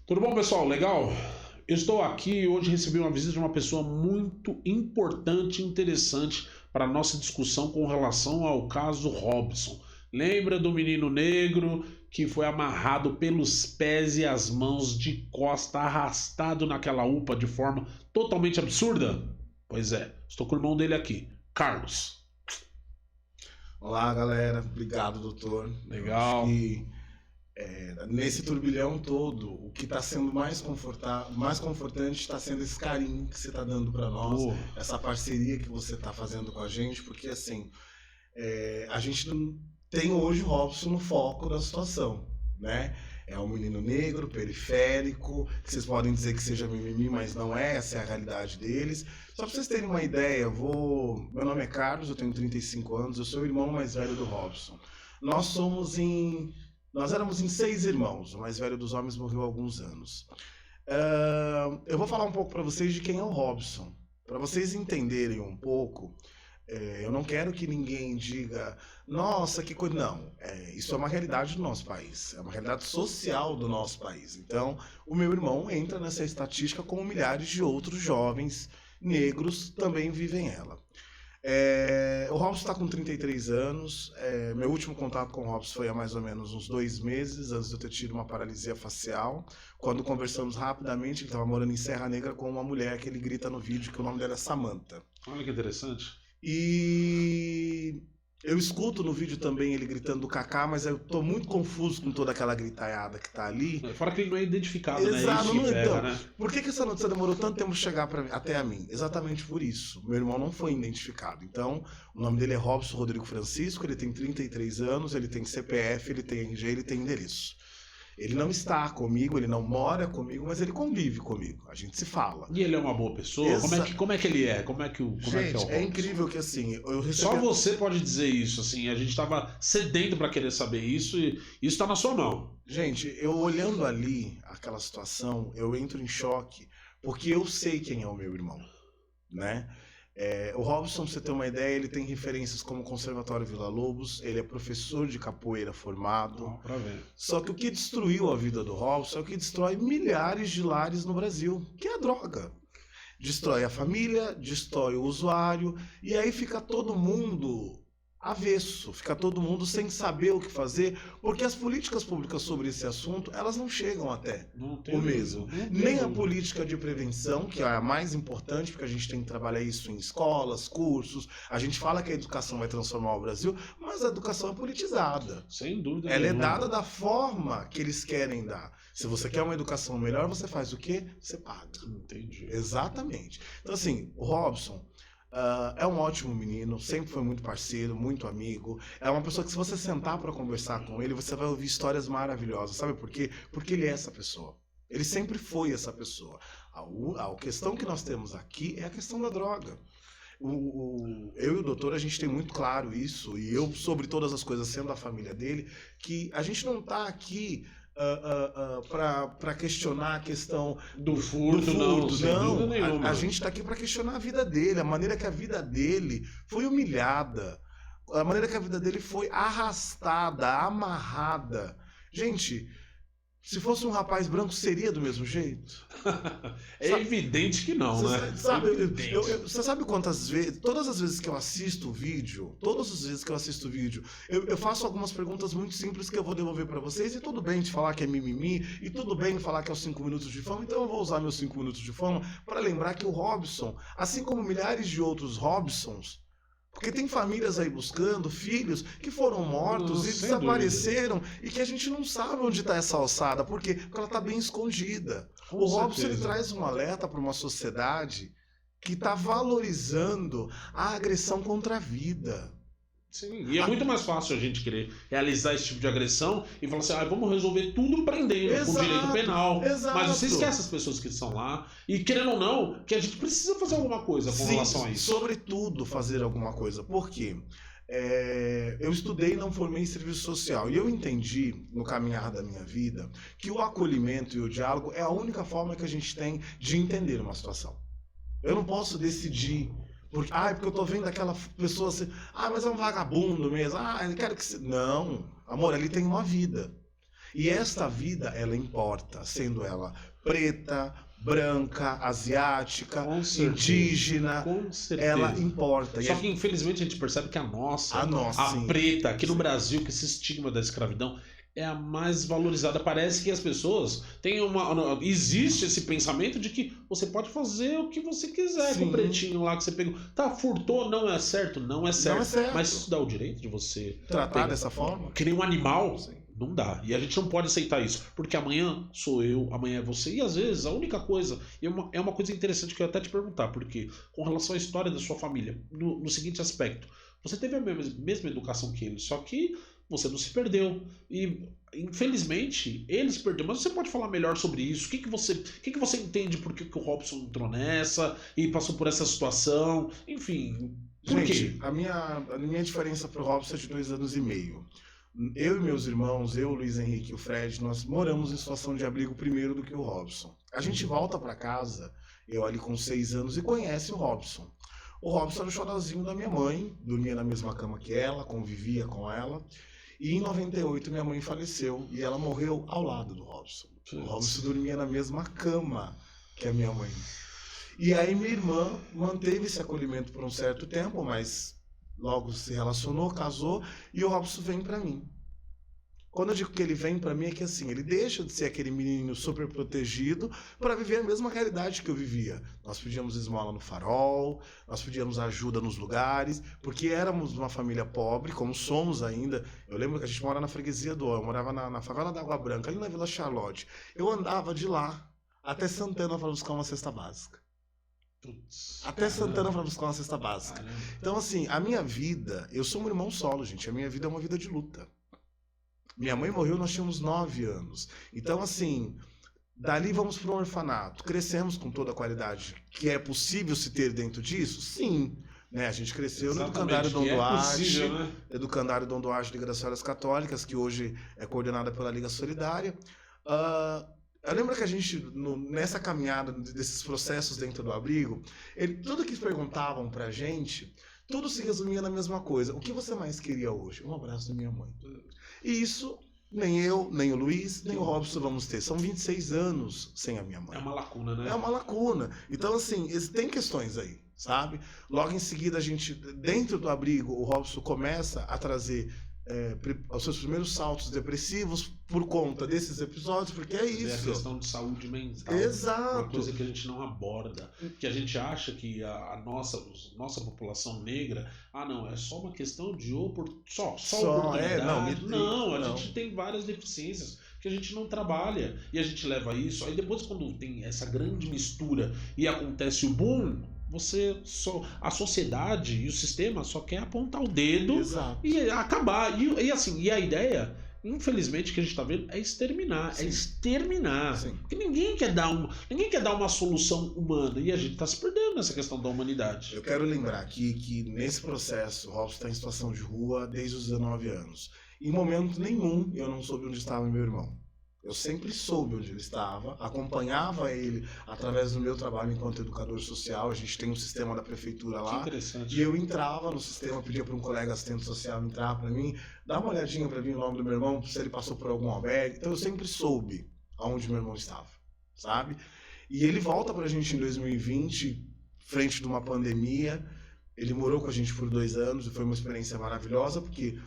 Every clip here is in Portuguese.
Tudo bom, pessoal? Legal? Eu estou aqui e hoje recebi uma visita de uma pessoa muito importante e interessante para a nossa discussão com relação ao caso Robson. Lembra do menino negro que foi amarrado pelos pés e as mãos de costa, arrastado naquela UPA de forma totalmente absurda? Pois é, estou com o irmão dele aqui, Carlos. Olá, galera. Obrigado, doutor. Legal. Nesse turbilhão todo, o que está sendo mais confortante está sendo esse carinho que você está dando para nós, essa parceria que você está fazendo com a gente, porque assim, a gente não tem hoje o Robson no foco da situação, né? É um menino negro, periférico, que vocês podem dizer que seja mimimi, mas não é, essa é a realidade deles. Só para vocês terem uma ideia, meu nome é Carlos, eu tenho 35 anos, eu sou o irmão mais velho do Robson. Nós éramos em 6 irmãos, o mais velho dos homens morreu há alguns anos. Eu vou falar um pouco para vocês de quem é o Robson, para vocês entenderem um pouco. Eu não quero que ninguém diga, nossa, que coisa. Não, isso é uma realidade do nosso país, é uma realidade social do nosso país. Então, o meu irmão entra nessa estatística como milhares de outros jovens negros também vivem ela. O Robson está com 33 anos, meu último contato com o Robson foi há mais ou menos uns 2 meses, antes de eu ter tido uma paralisia facial, quando conversamos rapidamente, ele estava morando em Serra Negra com uma mulher que ele grita no vídeo, que o nome dela é Samantha. Olha que interessante. E eu escuto no vídeo também ele gritando do Kaká, mas eu tô muito confuso com toda aquela gritaiada que tá ali. Fora que ele não é identificado, Exato, né? Isso que pega, então, né? por que essa notícia demorou tanto tempo chegar até a mim? Exatamente por isso. Meu irmão não foi identificado. Então, o nome dele é Robson Rodrigo Francisco, ele tem 33 anos, ele tem CPF, ele tem RG, ele tem endereço. Ele não está comigo, ele não mora comigo, mas ele convive comigo. A gente se fala. E ele é uma boa pessoa? Como é que ele é? Gente, é incrível que assim... Só você pode dizer isso, assim. A gente estava sedento para querer saber isso e isso está na sua mão. Gente, eu olhando ali aquela situação, eu entro em choque, porque eu sei quem é o meu irmão, né? O Robson, pra você ter uma ideia, ele tem referências como o Conservatório Vila Lobos, ele é professor de capoeira formado. Pra ver. Só que o que destruiu a vida do Robson é o que destrói milhares de lares no Brasil, que é a droga. Destrói a família, destrói o usuário, e aí fica todo mundo avesso, fica todo mundo sem saber o que fazer, porque as políticas públicas sobre esse assunto, elas não chegam até o mesmo. Nem a política de prevenção, que é a mais importante, porque a gente tem que trabalhar isso em escolas, cursos, a gente fala que a educação vai transformar o Brasil, mas a educação é politizada. Sem dúvida. Ela é dada da forma que eles querem dar. Se você quer uma educação melhor, você faz o quê? Você paga. Entendi. Exatamente. Então assim, o Robson... é um ótimo menino, sempre foi muito parceiro, muito amigo. É uma pessoa que se você sentar para conversar com ele, você vai ouvir histórias maravilhosas. Sabe por quê? Porque ele é essa pessoa. Ele sempre foi essa pessoa. A questão que nós temos aqui é a questão da droga. Eu e o doutor, a gente tem muito claro isso, e eu, sobre todas as coisas, sendo a família dele, que a gente não está aqui... para questionar a questão do furto, não. A gente está aqui para questionar a vida dele, a maneira que a vida dele foi humilhada, a maneira que a vida dele foi arrastada, amarrada. Gente, se fosse um rapaz branco, seria do mesmo jeito? Evidente que não, né? Você sabe quantas vezes, todas as vezes que eu assisto o vídeo, eu faço algumas perguntas muito simples que eu vou devolver para vocês, e tudo bem de falar que é mimimi, e tudo bem de falar que é os 5 minutos de fama, então eu vou usar meus 5 minutos de fama para lembrar que o Robson, assim como milhares de outros Robsons, porque tem famílias aí buscando filhos que foram mortos e desapareceram, e que a gente não sabe onde está essa alçada. Por quê? Porque ela está bem escondida. O Robson, ele traz um alerta para uma sociedade que está valorizando a agressão contra a vida. Sim, e é muito mais fácil a gente querer realizar esse tipo de agressão e falar assim, vamos resolver tudo prendendo, com direito penal. Exato. Mas você esquece as pessoas que estão lá, e querendo ou não, que a gente precisa fazer alguma coisa com relação a isso. Sobretudo fazer alguma coisa. Por quê? Eu estudei e não formei em serviço social, e eu entendi, no caminhar da minha vida, que o acolhimento e o diálogo é a única forma que a gente tem de entender uma situação. Eu não posso decidir... porque eu tô vendo aquela pessoa assim, mas é um vagabundo mesmo, eu quero que você... Não, amor, ali tem uma vida. E esta vida, ela importa, sendo ela preta, branca, asiática, indígena, com certeza. ela importa. Só que infelizmente a gente percebe que a sim. preta, aqui no Brasil, que esse estigma da escravidão é a mais valorizada. Parece que as pessoas têm existe esse pensamento de que você pode fazer o que você quiser com o pretinho lá que você pegou. Tá, furtou, não é certo. Não é certo. Mas isso dá o direito de você tratar dessa forma? Que nem um animal. Sim. Não dá. E a gente não pode aceitar isso. Porque amanhã sou eu, amanhã é você. E às vezes a única coisa. É uma coisa interessante que eu ia até te perguntar. Porque com relação à história da sua família, no seguinte aspecto. Você teve a mesma educação que eles, só que você não se perdeu. E infelizmente eles perderam. Mas você pode falar melhor sobre isso? O que você entende por que o Robson entrou nessa e passou por essa situação? Enfim. Por quê? A minha diferença pro Robson é de 2 anos e meio. Eu e meus irmãos, eu, o Luiz Henrique e o Fred, nós moramos em situação de abrigo primeiro do que o Robson. A gente volta para casa, eu ali com 6 anos, e conhece o Robson. O Robson era o xodozinho da minha mãe, dormia na mesma cama que ela, convivia com ela. E em 98 minha mãe faleceu e ela morreu ao lado do Robson. O Robson dormia na mesma cama que a minha mãe. E aí minha irmã manteve esse acolhimento por um certo tempo, mas logo se relacionou, casou, e o Robson vem pra mim. Quando eu digo que ele vem pra mim, é que assim, ele deixa de ser aquele menino super protegido para viver a mesma realidade que eu vivia. Nós pedíamos esmola no farol, nós pedíamos ajuda nos lugares, porque éramos uma família pobre, como somos ainda. Eu lembro que a gente mora na freguesia do Ó, eu morava na favela da Água Branca, ali na Vila Charlotte. Eu andava de lá até Santana para buscar uma cesta básica. Até Santana para buscar uma cesta básica. Então, assim, a minha vida... Eu sou um irmão solo, gente. A minha vida é uma vida de luta. Minha mãe morreu, nós tínhamos 9 anos. Então, assim, dali vamos para um orfanato. Crescemos com toda a qualidade que é possível se ter dentro disso? Sim. Né? A gente cresceu no Educandário Dom Duarte, Educandário Dom Duarte Liga das Senhoras Católicas, que hoje é coordenada pela Liga Solidária. Eu lembro que a gente, nessa caminhada desses processos dentro do abrigo, tudo que perguntavam pra gente, tudo se resumia na mesma coisa. O que você mais queria hoje? Um abraço da minha mãe. E isso, nem eu, nem o Luiz, nem o Robson vamos ter. São 26 anos sem a minha mãe. É uma lacuna, né? É uma lacuna. Então, assim, tem questões aí, sabe? Logo em seguida, a gente, dentro do abrigo, o Robson começa a trazer os seus primeiros saltos depressivos por conta desses episódios, porque é isso. É a questão de saúde mental. Exato. Uma coisa que a gente não aborda, que a gente acha que a nossa população negra, não, é só uma questão de oportunidade. Não, a gente tem várias deficiências que a gente não trabalha e a gente leva isso. Aí depois, quando tem essa grande mistura e acontece o boom, a sociedade e o sistema só quer apontar o dedo. Exato. E acabar. E a ideia, infelizmente, que a gente está vendo é exterminar. Sim. É exterminar. Sim. Porque ninguém quer dar uma solução humana. E a gente está se perdendo nessa questão da humanidade. Eu quero lembrar aqui que nesse processo, o Robson está em situação de rua desde os 19 anos. Em momento nenhum eu não soube onde estava meu irmão. Eu sempre soube onde ele estava, acompanhava ele através do meu trabalho enquanto educador social. A gente tem um sistema da prefeitura lá. Que interessante. E eu entrava no sistema, pedia para um colega assistente social entrar para mim, dar uma olhadinha para mim o nome do meu irmão, se ele passou por algum albergue. Então eu sempre soube aonde meu irmão estava, sabe? E ele volta para a gente em 2020, frente de uma pandemia. Ele morou com a gente por 2 anos e foi uma experiência maravilhosa, porque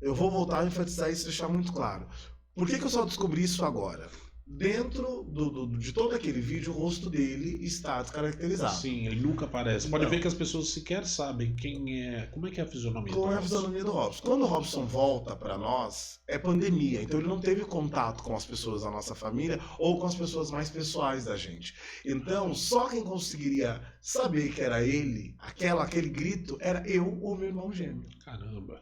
eu vou voltar a enfatizar isso e deixar muito claro. Por que eu só descobri isso agora? Dentro de todo aquele vídeo, o rosto dele está descaracterizado. Sim, ele nunca aparece. Pode ver que as pessoas sequer sabem quem é. Como é que é a fisionomia do Robson? Como é a fisionomia do Robson? Quando o Robson volta para nós, é pandemia. Então ele não teve contato com as pessoas da nossa família ou com as pessoas mais pessoais da gente. Então, só quem conseguiria saber que era ele, aquele grito, era eu ou meu irmão gêmeo. Caramba.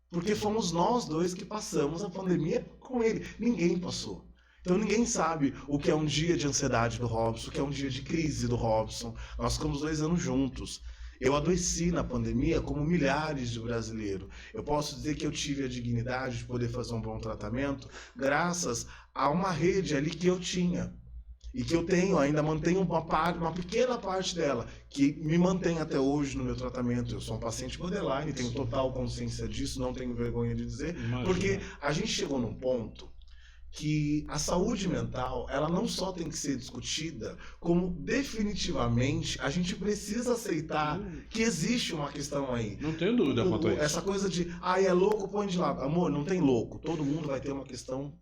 Porque fomos nós dois que passamos a pandemia com ele. Ninguém passou. Então ninguém sabe o que é um dia de ansiedade do Robson, o que é um dia de crise do Robson. Nós ficamos 2 anos juntos. Eu adoeci na pandemia como milhares de brasileiros. Eu posso dizer que eu tive a dignidade de poder fazer um bom tratamento graças a uma rede ali que eu tinha. E que eu ainda mantenho uma pequena parte dela, que me mantém até hoje no meu tratamento. Eu sou um paciente borderline, tenho total consciência disso, não tenho vergonha de dizer. Imagina. Porque a gente chegou num ponto que a saúde mental, ela não só tem que ser discutida, como definitivamente a gente precisa aceitar que existe uma questão aí. Não tenho dúvida quanto a isso. Essa coisa de, é louco, põe de lado. Amor, não tem louco. Todo mundo vai ter uma questão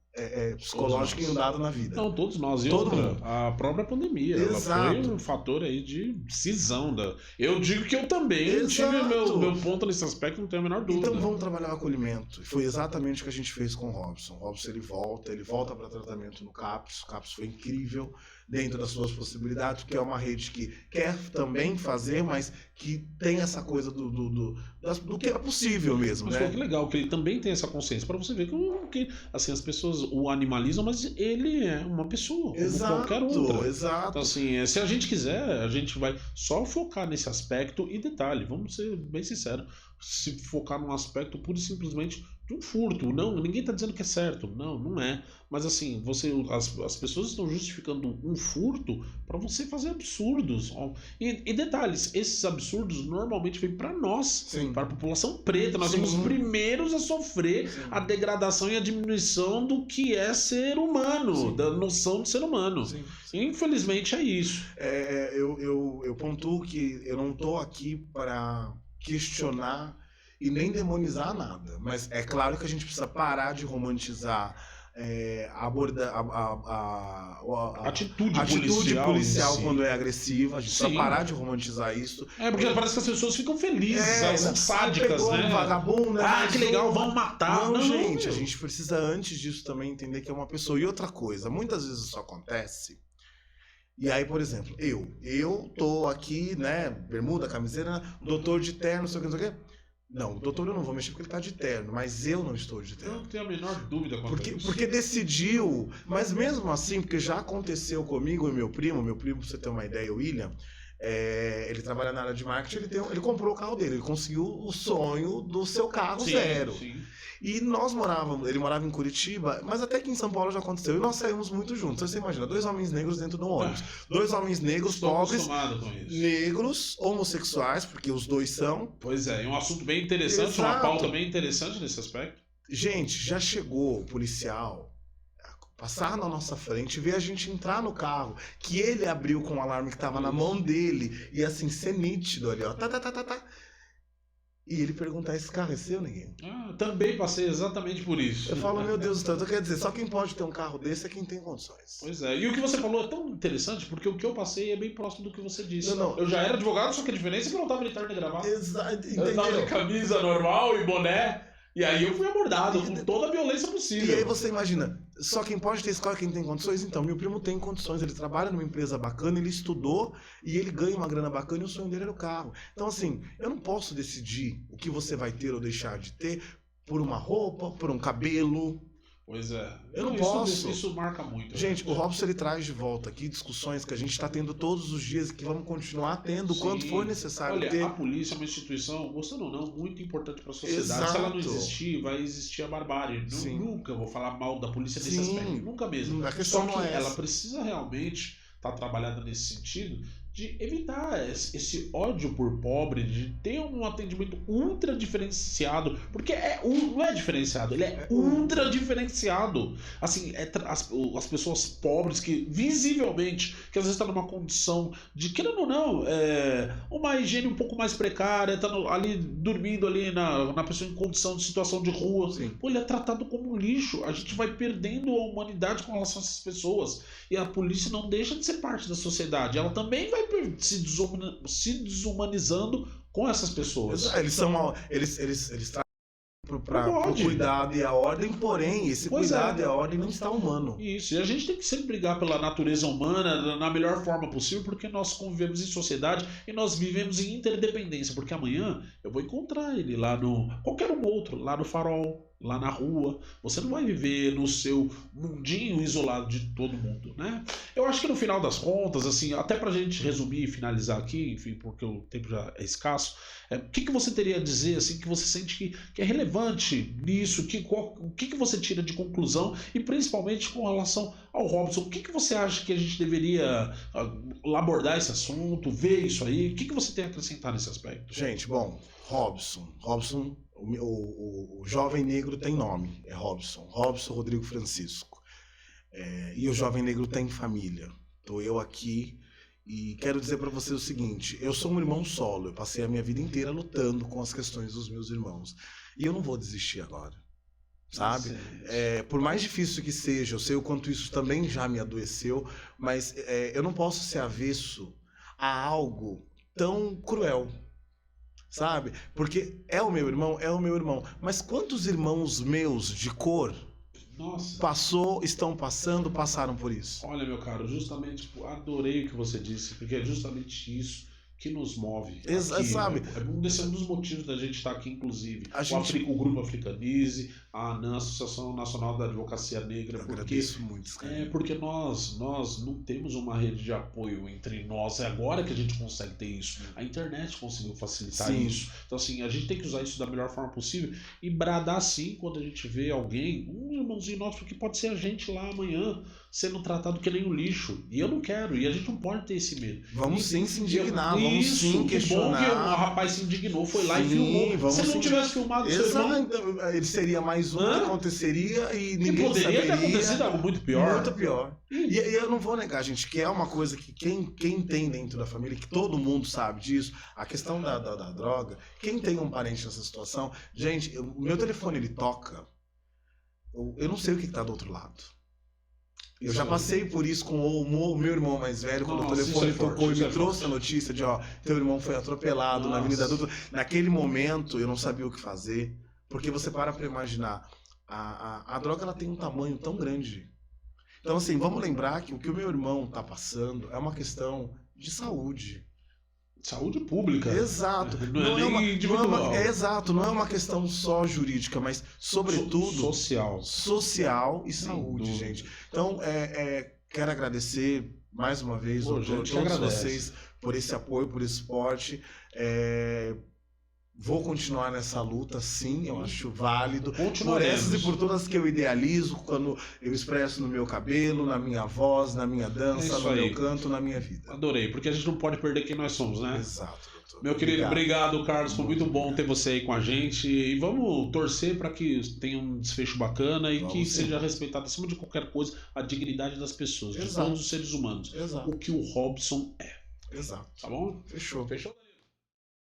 psicológica em um dado na vida. Não, todos nós. E Todo outra, mundo. a própria pandemia, ela foi um fator aí de cisão. Eu digo que eu também tive meu ponto nesse aspecto, não tenho a menor dúvida. Então vamos trabalhar o acolhimento. E foi exatamente o que a gente fez com o Robson. O Robson, ele volta para tratamento no CAPS. O CAPS foi incrível dentro das suas possibilidades, porque é uma rede que quer também fazer, mas que tem essa coisa do que é possível mesmo, mas né? Que legal, que ele também tem essa consciência, para você ver que assim, as pessoas o animalizam, mas ele é uma pessoa, exato, como qualquer outra. Exato. Então, assim, se a gente quiser, a gente vai só focar nesse aspecto e detalhe, vamos ser bem sinceros, se focar num aspecto pura e simplesmente de um furto. Não, ninguém está dizendo que é certo. Não é. Mas assim, as pessoas estão justificando um furto para você fazer absurdos. E detalhes, esses absurdos normalmente vêm para nós, para a população preta. Nós somos os primeiros a sofrer a degradação e a diminuição do que é ser humano, da noção de ser humano. Infelizmente é isso. Eu pontuo que eu não estou aqui para questionar e nem demonizar nada, mas é claro que a gente precisa parar de romantizar a atitude policial quando é agressiva. A gente precisa parar de romantizar isso. Porque parece que as pessoas ficam felizes, elas são sádicas, né? Um vagabundo, né? Que legal, vão matar. Não, gente, a gente precisa antes disso também entender que é uma pessoa. E outra coisa, muitas vezes isso acontece. E aí, por exemplo, eu tô aqui, né, bermuda, camiseta, doutor de terno, não sei o que. Não, o doutor eu não vou mexer porque ele tá de terno, mas eu não estou de terno. Eu não tenho a menor dúvida quanto a isso. Porque decidiu, mas mesmo assim, porque já aconteceu comigo e meu primo, pra você ter uma ideia, o William, ele trabalha na área de marketing, ele comprou o carro dele, ele conseguiu o sonho do seu carro zero. Sim. E ele morava em Curitiba, mas até que em São Paulo já aconteceu, e nós saímos muito juntos. Então, você imagina, 2 homens negros dentro do ônibus. 2 homens negros, pobres, negros, homossexuais, porque os dois são. Pois é um assunto bem interessante, uma pauta bem interessante nesse aspecto. Gente, já chegou o policial passar na nossa frente, ver a gente entrar no carro, que ele abriu com o alarme que estava na mão dele, e assim, ser nítido ali, ó, E ele perguntar, esse carro é seu, ninguém? Também passei exatamente por isso. Eu falo, meu Deus do céu, então quer dizer, só quem pode ter um carro desse é quem tem condições. Pois é, e o que você falou é tão interessante, porque o que eu passei é bem próximo do que você disse. Não. Eu já era advogado, só que a diferença é que eu não estava de terno e gravata. Exato, entendeu? Eu estava de camisa normal e boné. E aí eu fui abordado com toda a violência possível. E aí você imagina, só quem pode ter escola é quem tem condições? Então, meu primo tem condições, ele trabalha numa empresa bacana, ele estudou e ele ganha uma grana bacana e o sonho dele era o carro. Então, assim, eu não posso decidir o que você vai ter ou deixar de ter por uma roupa, por um cabelo. Pois é. Eu não posso. Isso marca muito. Gente, o Robson, ele traz de volta aqui discussões que a gente está tendo todos os dias e que vamos continuar tendo quanto for necessário. Olha, ter. A polícia é uma instituição, gostando ou não, muito importante para a sociedade. Exato. Se ela não existir, vai existir a barbárie. Nunca vou falar mal da polícia nesse aspecto. Nunca mesmo. A questão Só que não é ela precisa realmente estar trabalhada nesse sentido de evitar esse ódio por pobre, de ter um atendimento ultra diferenciado, porque não é diferenciado, ele é ultra diferenciado. Assim, as pessoas pobres que visivelmente, que às vezes estão numa condição de, querendo ou não, uma higiene um pouco mais precária, tá ali dormindo ali na pessoa em condição de situação de rua, ele é tratado como um lixo. A gente vai perdendo a humanidade com relação a essas pessoas, e a polícia não deixa de ser parte da sociedade, ela também vai se desumanizando com essas pessoas. Eles trazem para o cuidado e a ordem, porém, esse cuidado e a ordem não está humano. Isso, e a gente tem que sempre brigar pela natureza humana na melhor forma possível, porque nós convivemos em sociedade e nós vivemos em interdependência, porque amanhã eu vou encontrar ele lá no... qualquer um outro, lá no farol, lá na rua. Você não vai viver no seu mundinho isolado de todo mundo, né? Eu acho que no final das contas, assim, até pra gente resumir e finalizar aqui, enfim, porque o tempo já é escasso, o que você teria a dizer, assim, que você sente que é relevante nisso, o que você tira de conclusão, e principalmente com relação ao Robson, o que você acha que a gente deveria abordar esse assunto, ver isso aí, o que você tem a acrescentar nesse aspecto? Gente, bom, Robson, o jovem negro tem nome, é Robson Rodrigo Francisco. E o jovem negro tem família. Tô eu aqui e quero dizer para você o seguinte: eu sou um irmão solo. Eu passei a minha vida inteira lutando com as questões dos meus irmãos e eu não vou desistir agora, sabe? Por mais difícil que seja, eu sei o quanto isso também já me adoeceu, mas eu não posso ser avesso a algo tão cruel, sabe? Porque é o meu irmão, mas quantos irmãos meus de cor passaram por isso? Olha, meu caro, justamente, adorei o que você disse, porque é justamente isso que nos move aqui, sabe? Esse é um dos motivos da gente estar aqui, inclusive. O Grupo Africanize, a ANAN, Associação Nacional da Advocacia Negra, porque nós não temos uma rede de apoio entre nós. É agora que a gente consegue ter isso. A internet conseguiu facilitar isso. Então, assim, a gente tem que usar isso da melhor forma possível e bradar sim quando a gente vê alguém, um irmãozinho nosso, porque pode ser a gente lá amanhã sendo tratado que nem um lixo. E eu não quero, e a gente não pode ter esse medo. Vamos sim se indignar, vamos sim questionar. Que bom que o rapaz se indignou, foi lá e filmou. Se não tivesse filmado, ele seria mais um que aconteceria e ninguém poderia ter acontecido algo muito pior. Muito pior. E eu não vou negar, gente, que é uma coisa que quem tem dentro da família, que todo mundo sabe disso, a questão da droga, quem tem um parente nessa situação, gente, o meu telefone ele toca, eu não sei o que está do outro lado. Eu já passei por isso com o meu irmão mais velho, quando o telefone tocou e me trouxe a notícia de, teu irmão foi atropelado na Avenida Dutra. Naquele momento eu não sabia o que fazer, porque você para imaginar, a droga ela tem um tamanho tão grande. Então assim, vamos lembrar que o que o meu irmão está passando é uma questão de saúde. Saúde pública. Exato. Não é uma questão só jurídica, mas sobretudo social e saúde, gente. Então, quero agradecer mais uma vez a todos vocês por esse apoio, por esse suporte. Vou continuar nessa luta, sim, eu acho válido. Por essas e por todas que eu idealizo, quando eu expresso no meu cabelo, na minha voz, na minha dança, no meu canto, na minha vida. Adorei, porque a gente não pode perder quem nós somos, né? Exato, doutor. Meu querido, obrigado, Carlos. Foi muito bom ter você aí com a gente. E vamos torcer para que tenha um desfecho bacana e que seja respeitado, acima de qualquer coisa, a dignidade das pessoas, de todos os seres humanos. Exato. O que o Robson é. Exato. Tá bom? Fechou.